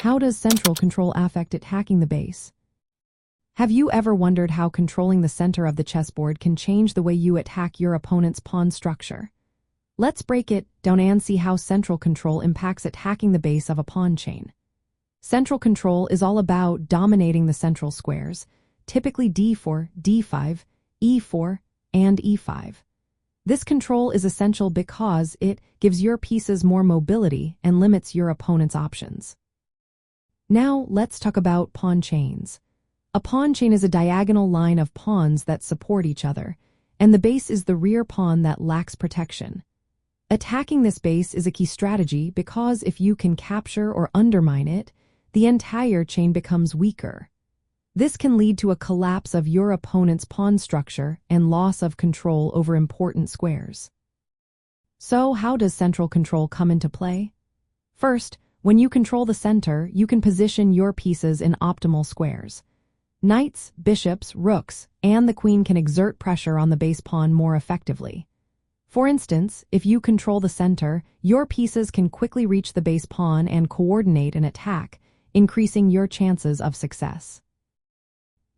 How does central control affect attacking the base? Have you ever wondered how controlling the center of the chessboard can change the way you attack your opponent's pawn structure? Let's break it down and see how central control impacts attacking the base of a pawn chain. Central control is all about dominating the central squares, typically d4, d5, e4, and e5. This control is essential because it gives your pieces more mobility and limits your opponent's options. Now, let's talk about pawn chains. A pawn chain is a diagonal line of pawns that support each other, and the base is the rear pawn that lacks protection. Attacking this base is a key strategy because if you can capture or undermine it, the entire chain becomes weaker. This can lead to a collapse of your opponent's pawn structure and loss of control over important squares. So, how does central control come into play? First, when you control the center, you can position your pieces in optimal squares. Knights, bishops, rooks, and the queen can exert pressure on the base pawn more effectively. For instance, if you control the center, your pieces can quickly reach the base pawn and coordinate an attack, increasing your chances of success.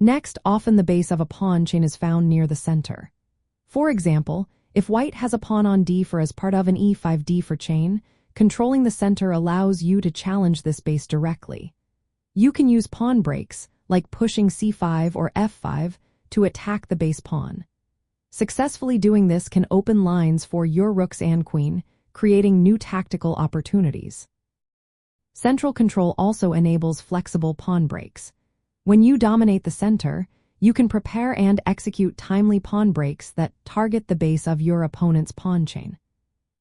Next, often the base of a pawn chain is found near the center. For example, if white has a pawn on d4 as part of an e5 d4 chain, controlling the center allows you to challenge this base directly. You can use pawn breaks, like pushing c5 or f5, to attack the base pawn. Successfully doing this can open lines for your rooks and queen, creating new tactical opportunities. Central control also enables flexible pawn breaks. When you dominate the center, you can prepare and execute timely pawn breaks that target the base of your opponent's pawn chain.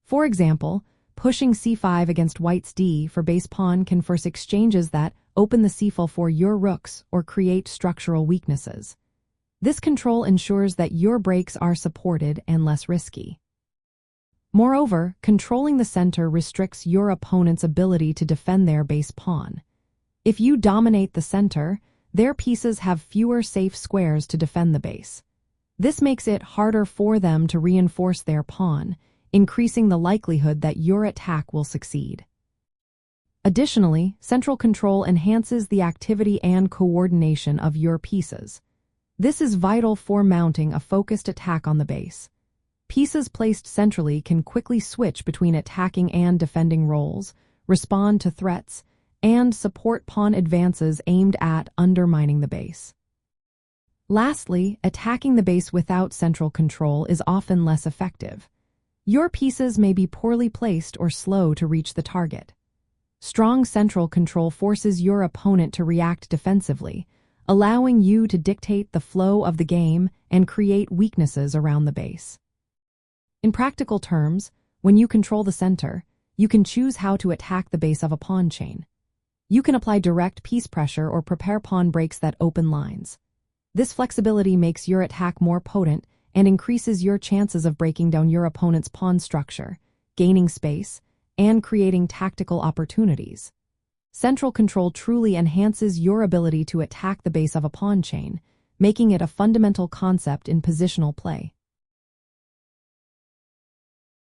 For example, pushing c5 against white's d for base pawn can force exchanges that open the c-file for your rooks or create structural weaknesses. This control ensures that your breaks are supported and less risky. Moreover, controlling the center restricts your opponent's ability to defend their base pawn. If you dominate the center, their pieces have fewer safe squares to defend the base. This makes it harder for them to reinforce their pawn, increasing the likelihood that your attack will succeed. Additionally, central control enhances the activity and coordination of your pieces. This is vital for mounting a focused attack on the base. Pieces placed centrally can quickly switch between attacking and defending roles, respond to threats, and support pawn advances aimed at undermining the base. Lastly, attacking the base without central control is often less effective. Your pieces may be poorly placed or slow to reach the target. Strong central control forces your opponent to react defensively, allowing you to dictate the flow of the game and create weaknesses around the base. In practical terms, when you control the center, you can choose how to attack the base of a pawn chain. You can apply direct piece pressure or prepare pawn breaks that open lines. This flexibility makes your attack more potent and increases your chances of breaking down your opponent's pawn structure, gaining space, and creating tactical opportunities. Central control truly enhances your ability to attack the base of a pawn chain, making it a fundamental concept in positional play.